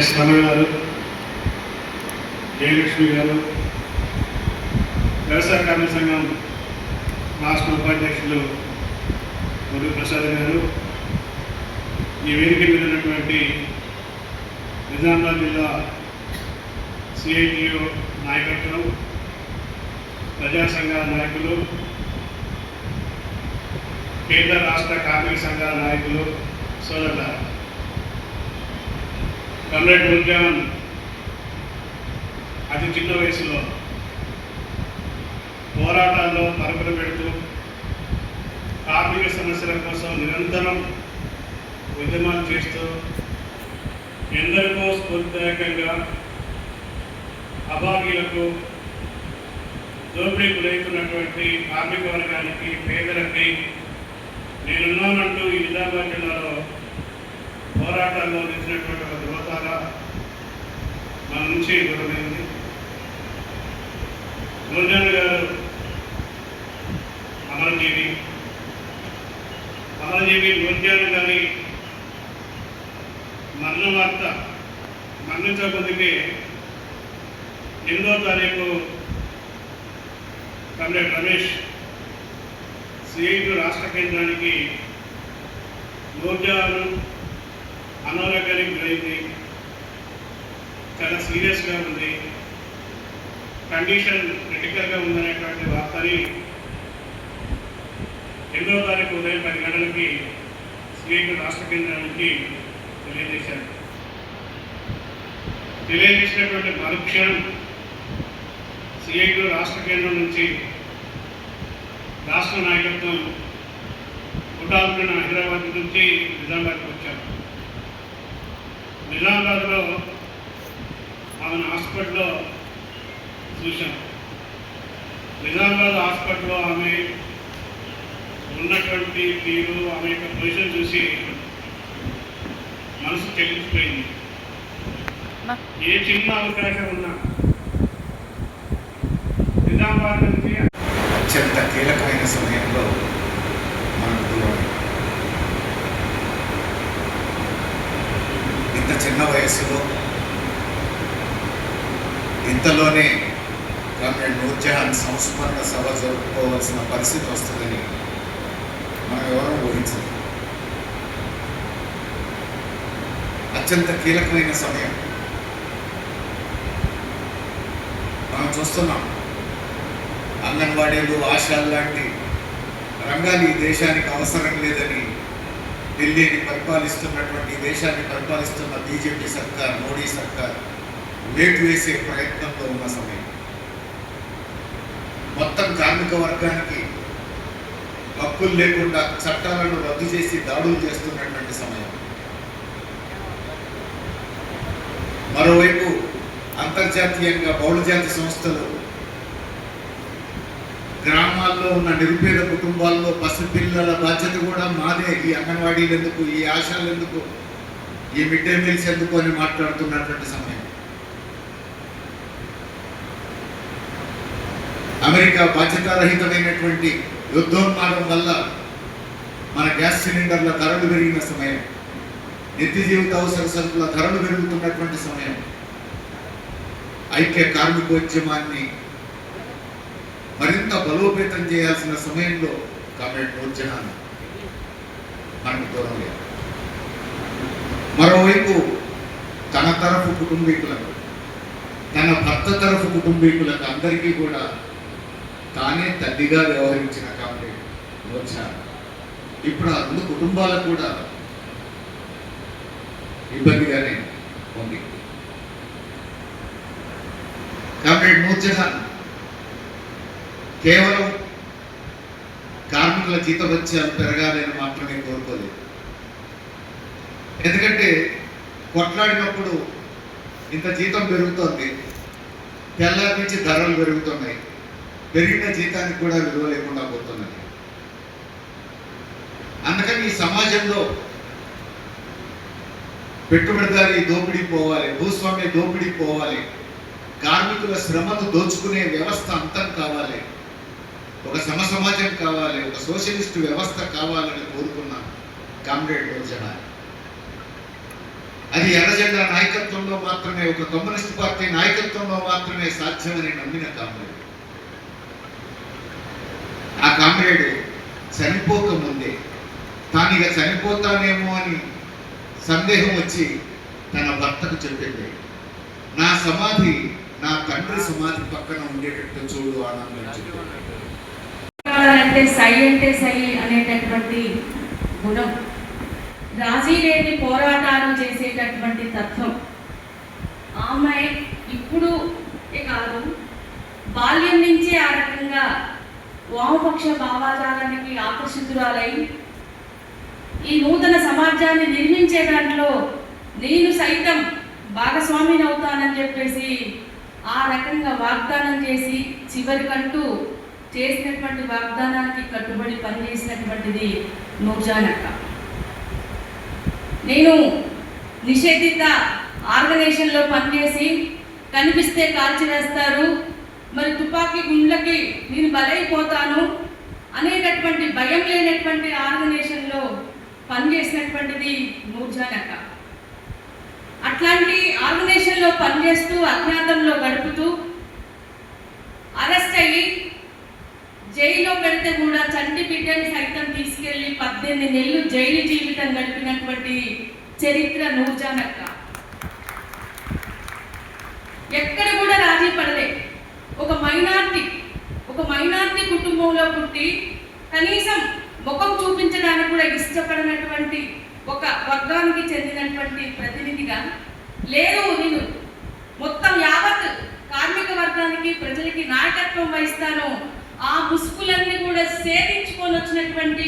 Yes Ramana గారు, జయలక్ష్మి గారు, వ్యవసాయ కార్మిక సంఘం రాష్ట్ర ఉపాధ్యక్షులు మధు ప్రసాద్ గారు, ఈ వేదిక మీద ఉన్నటువంటి నిజామాబాద్ జిల్లా సిఐటియు నాయకత్వం, ప్రజా సంఘాల నాయకులు, కేంద్ర రాష్ట్ర కార్మిక సంఘాల నాయకులు, సోదరుల కమ్రేడ్ నూర్జహాన్ అతి చిన్న వయసులో పోరాటాల్లో పరుగులు పెడుతూ కార్మిక సమస్యల కోసం నిరంతరం ఉద్యమాలు చేస్తూ ఎందరికో స్ఫూర్తిదాయకంగా అభాగ్యులకు, దోపిడీ గురవుతున్నటువంటి కార్మిక వర్గానికి, పేదలకి నేనున్నానంటూ ఈ నిజామాబాద్ జిల్లాలో పోరాటాల్లో నిలిచినటువంటి ఒక ధృవతార మన నుంచి దూరమైంది. నూర్జహాన్ గారు అమరజీవి నూర్జహాన్ గారి మరణ వార్త మరణించబోతుకే 8వ తారీఖు కమ్రేడ్ రమేష్ సిఐటియు రాష్ట్ర కేంద్రానికి నూర్జహాన్ అనారోగ్యానికి గురైంది, చాలా సీరియస్గా ఉంది, కండిషన్ క్రిటికల్గా ఉందనేటువంటి వార్తని 8వ తారీఖు ఉదయం 10 గంటలకి సిఐటియు రాష్ట్ర కేంద్రానికి తెలియజేశారు. తెలియజేసినటువంటి మరుక్షణం సిఐటియు రాష్ట్ర కేంద్రం నుంచి రాష్ట్ర నాయకత్వం హుటాహుటిన హైదరాబాద్ నుంచి నిజామాబాద్కి వచ్చారు. నిజామాబాద్లో ఆమెను హాస్పిటల్లో చూశాం. నిజామాబాద్ హాస్పిటల్లో ఆమె ఉన్నటువంటి తీరు, ఆమె యొక్క పొజిషన్ చూసి మనసు చెల్లించిపోయింది. ఏ చిన్న అవకాశం ఉన్నా నిజామాబాద్ నుంచి అత్యంత కీలకమైన సమయంలో మనకు దూరం. ఇంత చిన్న వయసులో ఇంతలోనే కమ్రేడ్ నూర్జహాన్ సంస్మరణ సభ జరుపుకోవాల్సిన పరిస్థితి వస్తుందని మనం ఎవరూ ఊహించలేదు. అత్యంత కీలకమైన సమయం మనం చూస్తున్నాం. అంగన్వాడీలు, ఆశాలు లాంటి రంగాలు ఈ దేశానికి అవసరం లేదని ఢిల్లీని పరిపాలిస్తున్నటువంటి, దేశాన్ని పరిపాలిస్తున్న బీజేపీ సర్కార్, మోడీ సర్కార్ వేటు వేసే ప్రయత్నంలో ఉన్న సమయం. మొత్తం కార్మిక వర్గానికి హక్కులు లేకుండా చట్టాలను రద్దు చేసి దాడులు చేస్తున్నటువంటి సమయం. మరోవైపు అంతర్జాతీయంగా బహుళజాతి సంస్థలు గ్రామాల్లో ఉన్న నిరుపేద కుటుంబాల్లో పసిపిల్లల బాధ్యత కూడా మాదే, ఈ అంగన్వాడీలు ఎందుకు, ఈ ఆశాలు ఎందుకు, ఈ మిడ్ డే మీల్స్ ఎందుకు అని మాట్లాడుతున్నటువంటి సమయం. అమెరికా బాధ్యతారహితమైనటువంటి యుద్ధోన్మాదం వల్ల మన గ్యాస్ సిలిండర్ల ధరలు పెరిగిన సమయం, నిత్య జీవిత అవసర సరుకుల ధరలు పెరుగుతున్నటువంటి సమయం. ఐక్య కార్మికోద్యమాన్ని మరింత బలోపేతం చేయాల్సిన సమయంలో కమ్రేడ్ నూర్జహాన్ మనకు దూరం లేదు. మరోవైపు తన తరఫు కుటుంబీకులకు, తన భర్త తరఫు కుటుంబీకులకు అందరికీ కూడా తానే తల్లిగా వ్యవహరించిన కమ్రేడ్ నూర్జహాన్ ఇప్పుడు ఆ 2 కుటుంబాలకు కూడా ఇబ్బందిగానే ఉంది. కమ్రేడ్ నూర్జహాన్ కేవలం కార్మికుల జీతభత్యాలు పెరగాలని మాత్రమే కోరుకోలేదు. ఎందుకంటే కొట్లాడినప్పుడు ఇంత జీతం పెరుగుతోంది, తెల్లారి నుంచి ధరలు పెరుగుతున్నాయి, పెరిగిన జీతానికి కూడా విలువ లేకుండా పోతున్నది. అందుకని ఈ సమాజంలో పెట్టుబడిదారీ దోపిడీ పోవాలి, భూస్వామ్య దోపిడీ పోవాలి, కార్మికుల శ్రమను దోచుకునే వ్యవస్థ అంతం కావాలి, ఒక సమసమాజం కావాలి, ఒక సోషలిస్ట్ వ్యవస్థ కావాలని కోరుకున్న కమ్రేడ్ నూర్జహాన్ అది ఎర్రజెండా నాయకత్వంలో మాత్రమే, ఒక కమ్యూనిస్ట్ పార్టీ నాయకత్వంలో మాత్రమే సాధ్యమని నమ్మిన కామ్రేడ్. ఆ కామ్రేడ్ చనిపోకముందే తాను ఇక చనిపోతానేమో అని సందేహం వచ్చి తన భర్తకు చెప్పింది, నా సమాధి నా తండ్రి సమాధి పక్కన ఉండేటట్టు చూడు ఆనందం అంటే సై అనేటటువంటి గుణం, రాజీ లేని పోరాటాలు చేసేటటువంటి తత్వం. ఆమె ఇప్పుడు కాదు, బాల్యం నుంచే ఆ రకంగా వామపక్ష భావాజాలానికి ఆకర్షితురాలై ఈ నూతన సమాజాన్ని నిర్మించే దాంట్లో నేను సైతం భాగస్వామిని అవుతానని చెప్పేసి ఆ రకంగా వాగ్దానం చేసి చివరికంటూ చేసినటువంటి వాగ్దానానికి కట్టుబడి పనిచేసినటువంటిది నూర్జహాన్ అక్క. నేను నిషేధిత ఆర్గనైజేషన్లో పనిచేసి కనిపిస్తే కాల్చివేస్తారు, మరి తుపాకీ గుండ్లకి నేను బలైపోతాను అనేటటువంటి భయం లేనటువంటి ఆర్గనైజేషన్లో పనిచేసినటువంటిది నూర్జహాన్ అక్క. అట్లాంటి ఆర్గనైజేషన్లో పనిచేస్తూ అజ్ఞాతంలో గడుపుతూ అరెస్ట్ అయ్యి జైల్లో పెడితే కూడా చంటి బిడ్డని సైతం తీసుకెళ్లి 18 నెలలు జైలు జీవితం గడిపినటువంటి చరిత్ర నూర్జహాన్ అక్క. ఎక్కడ కూడా రాజీ పడలే. ఒక మైనార్టీ కుటుంబంలో పుట్టి కనీసం ముఖం చూపించడానికి కూడా ఇష్టపడినటువంటి ఒక వర్గానికి చెందినటువంటి ప్రతినిధిగా లేదు, నేను మొత్తం యావత్ కార్మిక వర్గానికి ప్రజలకి నాయకత్వం వహిస్తాను, ఆ ముసుగులన్నీ కూడా సేవించుకొని వచ్చినటువంటి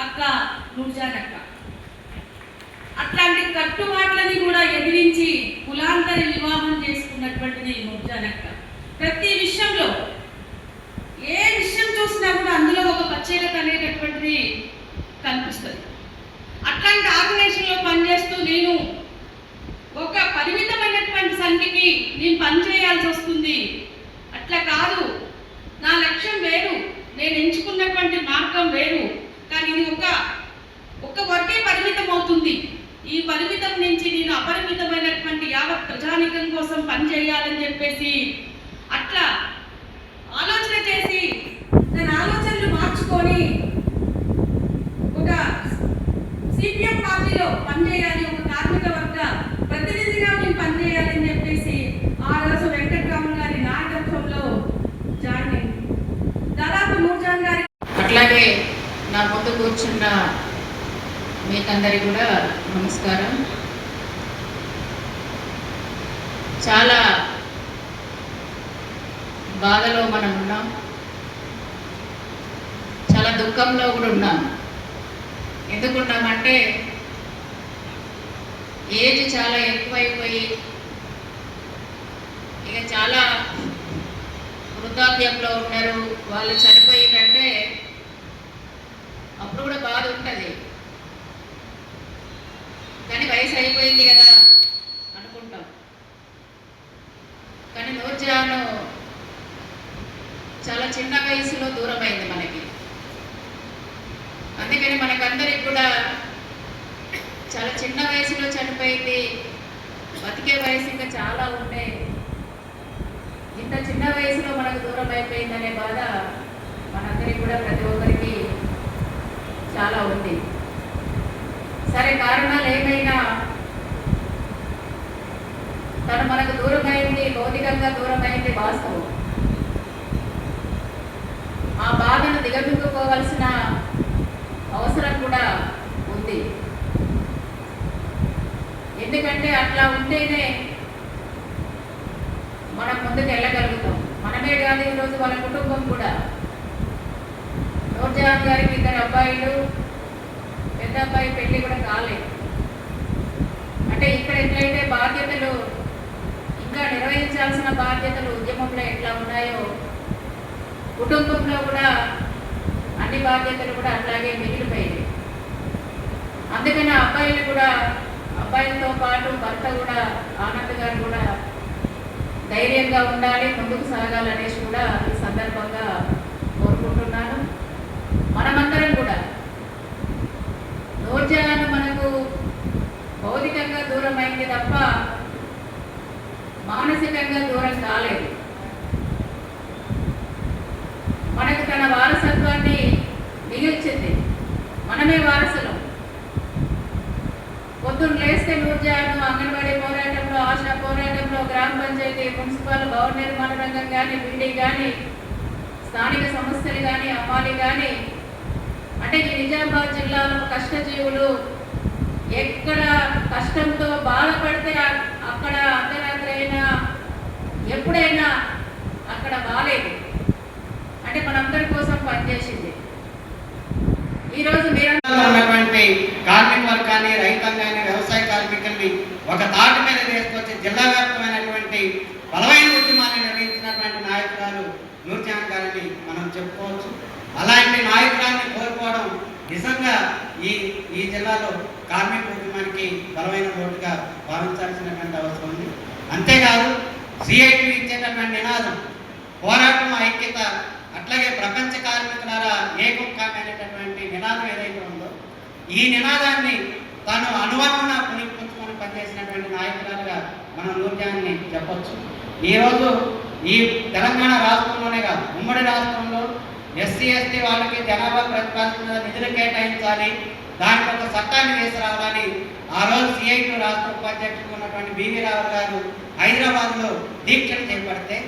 అక్క నూర్జహాన్ అక్క. అట్లాంటి కట్టుబాట్లని కూడా ఎదిరించి కులాంతర వివాహం చేసుకున్నటువంటిది నూర్జహాన్ అక్క. ప్రతి విషయంలో ఏ విషయం చూసినా కూడా అందులో ఒక ప్రత్యేకత అనేటటువంటిది కనిపిస్తుంది. అట్లాంటి ఆర్గనైజేషన్లో పనిచేస్తూ నేను ఒక పరిమితమైనటువంటి సంఖ్యకి నేను పనిచేయాల్సి వస్తుంది. అట్లా కాదు, నా లక్ష్యం వేరు, నేను ఎంచుకున్నటువంటి మార్గం వేరు, కానీ ఇది ఒక వరకే పరిమితం అవుతుంది. ఈ పరిమితం నుంచి నేను అపరిమితమైనటువంటి యావత్ ప్రజానికం కోసం పనిచేయాలని చెప్పేసి అట్లా ఆలోచన చేసి తన ఆలోచనలు మార్చుకొని ఒక సిపిఎం పార్టీలో పనిచేయాలి, ఒక కార్మిక వర్గ ప్రతినిధిగా మేము పనిచేయాలని చెప్పేసి ఆ రోజు వెంకట్రామన్ గారి నాయకత్వంలో జాయిన్ అయింది. దాదాపు నూర్జహాన్ గారి అట్లాగే నా ముందు కూర్చున్న మీకందరికీ కూడా నమస్కారం. చాలా బాధలో మనం ఉన్నాం, చాలా దుఃఖంలో కూడా ఉన్నాం. ఎందుకున్నామంటే ఏజ్ చాలా ఎక్కువైపోయి ఇక చాలా వృద్ధాప్యంలో ఉన్నారు, వాళ్ళు చనిపోయిందంటే అప్పుడు కూడా బాధ ఉంటుంది. కానీ వయసు అయిపోయింది కదా అనుకుంటాం. కానీ నూర్జహాన్ చాలా చిన్న వయసులో దూరమైంది మనకి. అందుకని మనకందరికి కూడా చాలా చిన్న వయసులో చనిపోయింది, బతికే వయసు ఇంకా చాలా ఉండే, ఇంత చిన్న వయసులో మనకు దూరం అయిపోయిందనే బాధ మనందరికి కూడా ప్రతి ఒక్కరికి చాలా ఉంది. సరే, కారణాలు ఏమైనా తను మనకు దూరమైంది, భౌతికంగా దూరమైంది వాస్తవం. ఆ బాధను దిగమింగుకోవాల్సిన అవసరం కూడా ఉంది. ఎందుకంటే అట్లా ఉంటేనే మనం ముందుకు వెళ్ళగలుగుతాం. మనమే కాదు, ఈరోజు వాళ్ళ కుటుంబం కూడా. నూర్జహాన్ గారికి 2 అబ్బాయిలు, పెద్ద అబ్బాయి పెళ్లి కూడా కాలేదు. అంటే ఇక్కడ ఎట్లయితే బాధ్యతలు ఇంకా నిర్వహించాల్సిన బాధ్యతలు ఉద్యమంలో ఎట్లా ఉన్నాయో కుటుంబంలో కూడా అన్ని బాధ్యతలు కూడా అట్లాగే మిగిలిపోయాయి. అందుకని అబ్బాయిలు కూడా, అబ్బాయిలతో పాటు భర్త కూడా, ఆనంద్ గారు కూడా ధైర్యంగా ఉండాలి, ముందుకు సాగాలనేసి కూడా ఈ సందర్భంగా కోరుకుంటున్నాను. మనమందరం కూడా నూర్జహాన్ మనకు భౌతికంగా దూరం అయింది తప్ప మానసికంగా దూరం కాలేదు. మనకు తన వారసత్వాన్ని మిగిల్చింది, మనమే వారసులం. పొద్దున్న లేస్తే నూర్జాను అంగన్వాడీ పోరాటంలో, ఆశా పోరాటంలో, గ్రామ పంచాయతీ, మున్సిపల్, భవన నిర్మాణ రంగం కానీ, బిల్డీ కానీ, స్థానిక సంస్థలు కానీ, అమ్మాలి కానీ, అంటే ఈ నిజామాబాద్ జిల్లాలో కష్టజీవులు ఎక్కడ కష్టంతో బాధపడితే అక్కడ అర్ధరాత్రి అయినా ఎప్పుడైనా అక్కడ బాలేదు. అంటే మనందరి కోసం పనిచేసింది. ఈరోజు ఉన్నటువంటి కార్మిక వర్గాన్ని, రైతాంగాన్ని, వ్యవసాయ కార్మికుల్ని ఒక తాటి మీద తీసుకొచ్చి జిల్లా వ్యాప్తమైనటువంటి బలమైన ఉద్యమాన్ని నిర్వహించినటువంటి నాయకురాలు నూర్జహాన్ గారిని మనం చెప్పుకోవచ్చు. అలాంటి నాయకురాన్ని కోల్పోవడం నిజంగా ఈ జిల్లాలో కార్మిక ఉద్యమానికి బలమైన లోటుగా భావించాల్సినటువంటి అవసరం ఉంది. అంతేకాదు సిఐటి ఇచ్చేటటువంటి నినాదం పోరాటం, ఐక్యత, అట్లాగే ప్రపంచ కార్మికులారా ఏకం కామైనటువంటి నినాదం ఏదైతే ఉందో ఈ నినాదాన్ని తాను అనువనున పుణిపుచ్చుకొని పనిచేసినటువంటి నాయకురాలుగా మనం నూర్జహాన్ని చెప్పొచ్చు. ఈరోజు ఈ తెలంగాణ రాష్ట్రంలోనే కాదు, ఉమ్మడి రాష్ట్రంలో ఎస్సీ ఎస్టీ వాళ్ళకి జనాభా ప్రతిపాదన నిధులు కేటాయించాలి, దానికి ఒక చట్టాన్ని తీసుకురావాలని ఆ రోజు సిఐటి రాష్ట్ర ఉపాధ్యక్షుడు ఉన్నటువంటి బివి రావు గారు హైదరాబాద్లో దీక్షలు చేపడితే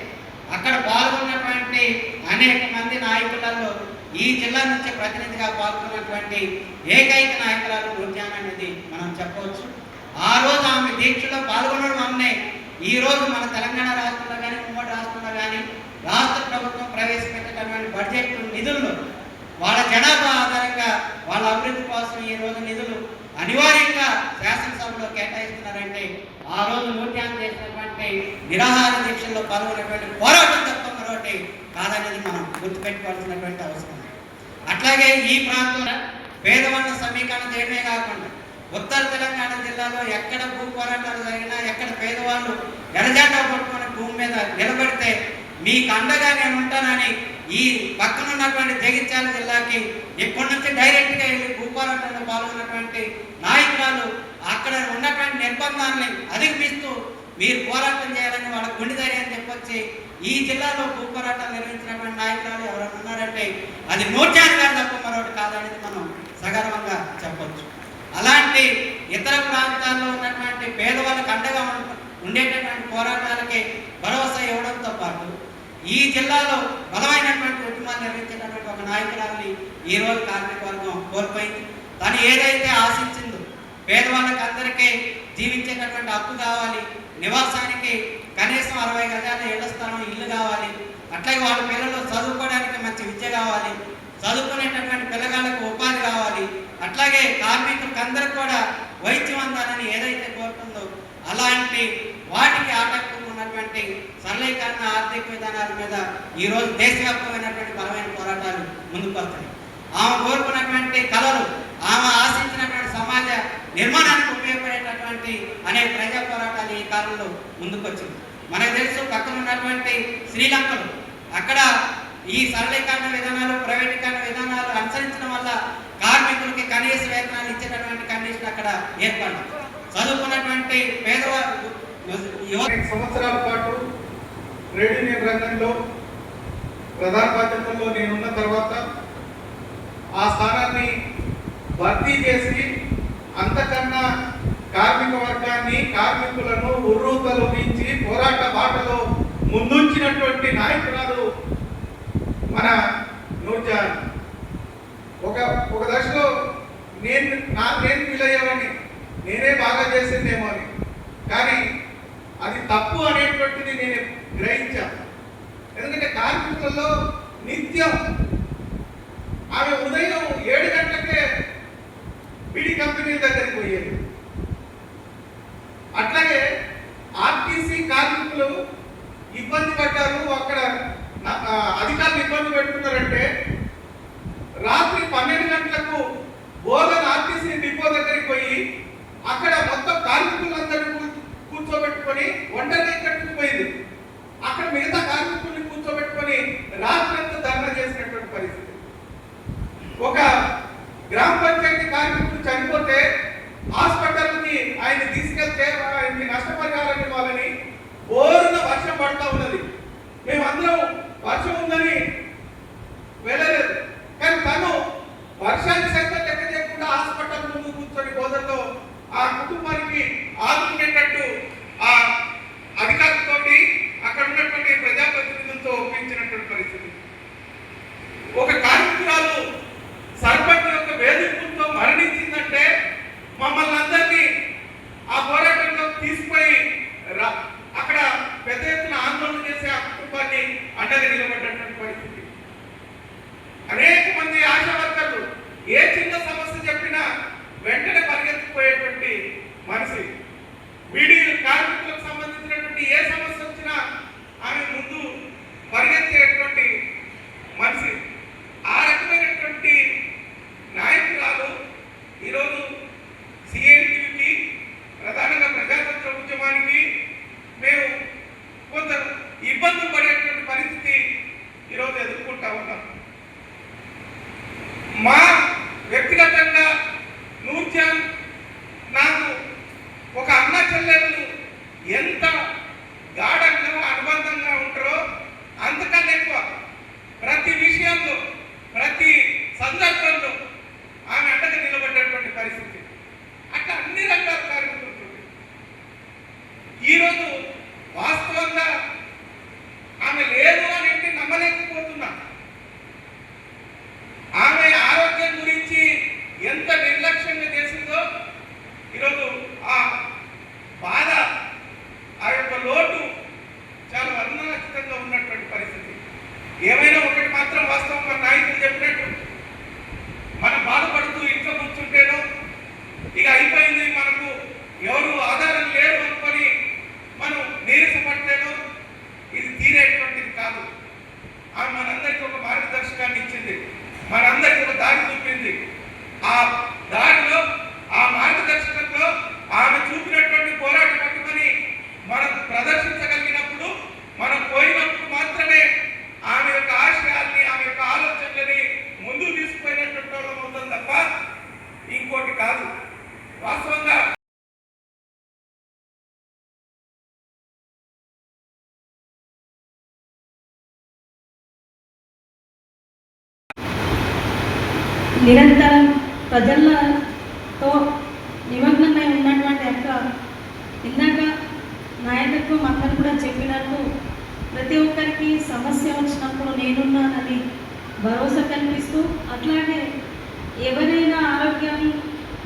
అక్కడ పాల్గొన్నటువంటి అనేక మంది నాయకులలో ఈ జిల్లా నుంచి ప్రతినిధిగా పాల్గొన్నటువంటి ఏకైక నాయకురాలు నూర్జహాన్ అనేది మనం చెప్పవచ్చు. ఆ రోజు ఆమె దీక్షలో పాల్గొనడం వల్లనే ఈ రోజు మన తెలంగాణ రాష్ట్రంలో కానీ, ఉమ్మడి రాష్ట్రంలో కానీ రాష్ట్ర ప్రభుత్వం ప్రవేశపెట్టేటటువంటి బడ్జెట్ నిధుల్లో వాళ్ళ జనాభా ఆధారంగా వాళ్ళ అభివృద్ధి కోసం ఈ రోజు నిధులు అనివార్యంగా శాసనసభలో కేటాయిస్తున్నారంటే ఆ రోజు నూర్జహాన్ చేసినటువంటి నిరాహార దీక్షల్లో పాల్గొనేటువంటి పోరాటం తప్ప మరొకటి కాదనేది మనం గుర్తుపెట్టుకోవాల్సినటువంటి అవసరం. అట్లాగే ఈ ప్రాంతంలో పేదవాళ్ళ సమీకరణ చేయడమే కాకుండా ఉత్తర తెలంగాణ జిల్లాలో ఎక్కడ భూ పోరాటాలు జరిగినా, ఎక్కడ పేదవాళ్ళు ఎర్రజెండా పట్టుకుని భూమి మీద నిలబడితే మీకు అండగా నేను ఉంటానని ఈ పక్కన ఉన్నటువంటి జగిత్యాల జిల్లాకి ఇప్పటి నుంచి డైరెక్ట్గా వెళ్ళి భూ పోరాటంలో పాల్గొన్నటువంటి నాయకురాలు అక్కడ ఉన్నటువంటి నిర్బంధాన్ని అధిగమిస్తూ మీరు పోరాటం చేయాలని వాళ్ళ గుండె ధైర్యాన్ని చెప్పొచ్చి ఈ జిల్లాలో భూ పోరాటాలు నిర్వహించినటువంటి నాయకురాలు ఎవరైనా ఉన్నారంటే అది నూర్జహాన్ గారు తప్ప మరొకటి కాదనేది మనం సగర్వంగా చెప్పొచ్చు. అలాంటి ఇతర ప్రాంతాల్లో ఉన్నటువంటి పేదవాళ్ళకు అండగా ఉండేటటువంటి పోరాటాలకి భరోసా ఇవ్వడంతో పాటు ఈ జిల్లాలో బలమైనటువంటి ఉద్యమాలు నిర్వహించేటటువంటి ఒక నాయకురాలని ఈ రోజు కార్మిక వర్గం కోల్పోయింది. తను ఏదైతే ఆశించిందో పేదవాళ్ళకి అందరికీ జీవించేటటువంటి హక్కు కావాలి, నివాసానికి కనీసం 60 గజాల ఇళ్ల స్థలం, ఇల్లు కావాలి, అట్లాగే వాళ్ళ పిల్లలు చదువుకోవడానికి మంచి విద్య కావాలి, చదువుకునేటటువంటి పిల్లగాళ్ళకు ఉపాధి కావాలి, అట్లాగే కార్మికులకు అందరికి కూడా వైద్యం అందాలని ఏదైతే కోరుతుందో అలాంటి వాటికి ఆటంకంగా ఉన్నటువంటి సరళీకరణ ఆర్థిక విధానాల మీద ఈరోజు దేశవ్యాప్తమైనటువంటి బలమైన పోరాటాలు ముందుకు వస్తాయి. ఆమె కోరుకున్నటువంటి కళలు, ఆమె ఆశించినటువంటి సమాజ నిర్మాణానికి ఉపయోగపడేటటువంటి అనేక ప్రజా పోరాటాలు ఈ కాలంలో ముందుకు వచ్చింది. మనకు తెలుసు పక్కన ఉన్నటువంటి శ్రీలంకలో అక్కడ ఈ సరళీకరణ విధానాలు, ప్రైవేటీకరణ విధానాలు అనుసరించడం వల్ల కార్మికులకి కనీస వేతనాలు ఇచ్చేటటువంటి కండిషన్ అక్కడ ఏర్పడింది. చదువుకున్నటువంటి పేదవారు సంవత్సరాల పాటు ట్రేడ్ యూనియన్ రంగంలో ప్రధాన బాధ్యతల్లో నేనున్న తర్వాత ఆ స్థానాన్ని భర్తీ చేసి అంతకన్నా కార్మిక వర్గాన్ని, కార్మికులను ఉర్రూతలొగించి పోరాట బాటలో ముందుంచినటువంటి నాయకురాలు మన నూర్జహాన్. ఒక దశలో నేను ఫీల్ అయ్యేవాడిని, నేనే బాగా చేసిందేమో అని. కానీ అది తప్పు అనేటువంటిది నేను గ్రహించాను. ఎందుకంటే కార్మికులలో నిత్యం ఆమె ఉదయం 7 గంటలకే బిడి కంపెనీల దగ్గరికి పోయేది. అట్లాగే ఆర్టీసీ కార్మికులు ఇబ్బంది పడ్డారు, అక్కడ అధికారులు ఇబ్బంది పెడుతున్నారంటే రాత్రి 12 గంటలకు బోధన ఆర్టీసీ డిపో దగ్గరికి పోయి అక్కడ మొత్తం కార్మికులందరినీ కూర్చోబెట్టుకొని ఒంటరిగా ఇక్కడికి పోయింది. అక్కడ మిగతా కార్మికుల్ని కూర్చోబెట్టుకొని రాత్రంతా ధర్నా చేసినటువంటి పరిస్థితి. ఒక గ్రామ పంచాయతీ కార్మికులు చనిపోతే హాస్పిటల్కి ఆయన ఆయన తీసుకెళ్తే ఆయనకి నష్టపరిహారం ఇవ్వాలని ఓరున వర్షం పడతా ఉన్నది. మేమందరం వర్షం ఉందని వెళ్ళలేదు, కానీ తను వర్షాన్ని సైతం లెక్క చేయకుండా హాస్పిటల్ ముందు కూర్చొని గోదల్లో ఆ కుటుంబానికి ఆదుకునేటట్టు ఆ అధికారులతోటి అక్కడ ఉన్నటువంటి ప్రజాప్రతినిధులతో ఒప్పించినటువంటి పరిస్థితి. ఒక కార్మికురాలు సర్పంచ్ యొక్క వేధింపులతో మరణించిందంటే మమ్మల్ని అందరినీ ఆ పోరాటంలో తీసుకుపోయి అక్కడ పెద్ద ఎత్తున ఆందోళన చేసే ఆ కుటుంబాన్ని అండగా నిలబడ్డటువంటి పరిస్థితి. అనేక మంది ఆశా వర్కర్లు ఏ చిన్న సమస్య చెప్పినా వెంటనే పరిగెత్తిపోయేటువంటి మనిషి. వీడి కార్మికులకు సంబంధించినటువంటి ఏ సమస్య వచ్చినా ఆమె ముందు పరిగెత్తేటువంటి మనిషి. ఆ రకమైనటువంటి నాయకురాలు ఈరోజు సిఐటికి ప్రధానంగా ప్రజాతంత్ర ఉద్యమానికి మేము కొంత ఇబ్బందులు పడేటువంటి పరిస్థితి ఈరోజు ఎదుర్కొంటా ఉన్నాం. మా వ్యక్తిగతంగా నూర్జాన్ నాకు ఒక అన్న చెల్లెళ్ళు ఎంత గాఢంగా అనుబంధంగా ఉంటారో అంతకన్నా ఎక్కువ ప్రతి విషయంలో ప్రతి సందర్భంలో ఆమె అండగా నిలబడ్డటువంటి పరిస్థితి. అట్లా అన్ని రకాల కార్యక్రమాలు ఈరోజు వాస్తవంగా ఆమె లేదు అని నమ్మలేకపోతున్నా. ఆమె ఆరోగ్యం గురించి ఎంత నిర్లక్ష్యంగా చేసిందో ఈరోజు ఆ బాధ, ఆ యొక్క లోటు చాలా వర్ణనాతీతంగా ఉన్నటువంటి పరిస్థితి. ఏమైనా ఒకటి మాత్రం వాస్తవం, మన నాయకులు చెప్పినట్టు మనం బాధపడుతూ ఇంట్లో కూర్చుంటేనో ఇక అయిపోయింది, మనకు ఎవరు ఆధారం లేరు అనుకొని మనం నీరసపడితేనో ఇది తీరేటువంటిది కాదు. ఆమె మనందరికీ ఒక మార్గదర్శకాన్ని ఇచ్చింది, మనందరికీ ఒక దారి చూపింది. ఆ దారిలో, ఆ మార్గదర్శకంలో ఆమె చూపినటువంటి పోరాట పట్టుకొని మనం ప్రదర్శించగలిగినప్పుడు, మనం పోయినప్పుడు మాత్రమే ఆమె యొక్క ఆశయాల్ని, ఆమె యొక్క ఆలోచనలని ముందుకు తీసుకుపోయినటువంటి వాళ్ళం అవుతుంది తప్ప ఇంకోటి కాదు. వాస్తవంగా నిరంతరం ప్రజలతో నిమగ్నమై ఉన్నటువంటి అక్క ఇందాక నాయకత్వం అందరూ కూడా చెప్పినట్టు ప్రతి ఒక్కరికి సమస్య వచ్చినప్పుడు నేనున్నానని భరోసా కల్పిస్తూ, అట్లాగే ఎవరైనా ఆరోగ్యం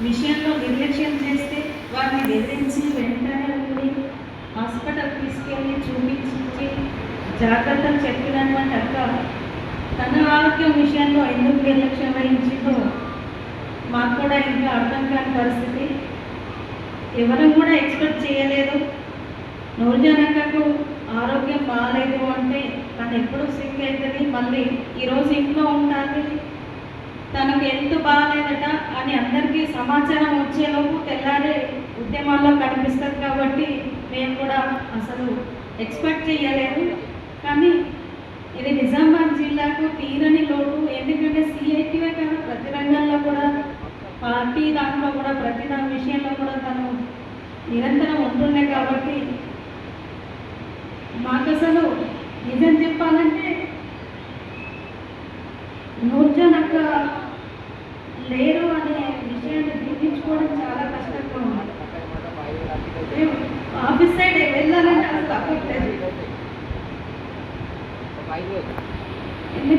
విషయంలో నిర్లక్ష్యం చేస్తే వారిని బెదిరించి వెంటనే ఉండి హాస్పిటల్ తీసుకెళ్ళి చూపించి జాగ్రత్తలు చెప్పినటువంటి అక్క తన ఆరోగ్యం విషయంలో ఎందుకు నిర్లక్ష్యం వహించిందో మాకు కూడా ఇంకా అర్థం కాని పరిస్థితి. ఎవరు కూడా ఎక్స్పెక్ట్ చేయలేదు. నూర్జాన్ అక్కకు ఆరోగ్యం బాగాలేదు అంటే తను ఎప్పుడు సిక్ అవుతుంది, మళ్ళీ ఈరోజు ఇంట్లో ఉంటుంది, తనకు హెల్త్ బాగాలేదట అని అందరికీ సమాచారం వచ్చేలోపు తెల్లారే ఉద్యమాల్లో కనిపిస్తుంది. కాబట్టి మేము కూడా అసలు ఎక్స్పెక్ట్ చేయలేదు. కానీ ఇది నిజామాబాద్ జిల్లాకు తీరని లోటు. ఎందుకంటే సిఐటివే కాదు, ప్రతి రంగంలో కూడా, పార్టీ దాంట్లో కూడా, ప్రతి విషయంలో కూడా తను నిరంతరం ఉంటుండే. కాబట్టి మాకు అసలు నిజం చెప్పాలంటే నూర్జాన్ అక్క లేరు అనే విషయాన్ని గుర్తించుకోవడం చాలా కష్టంగా ఉంది. మేము ఆఫీస్ సైడ్ వెళ్ళాలంటే అసలు అవ్వట్లేదు. ఎందుకంటే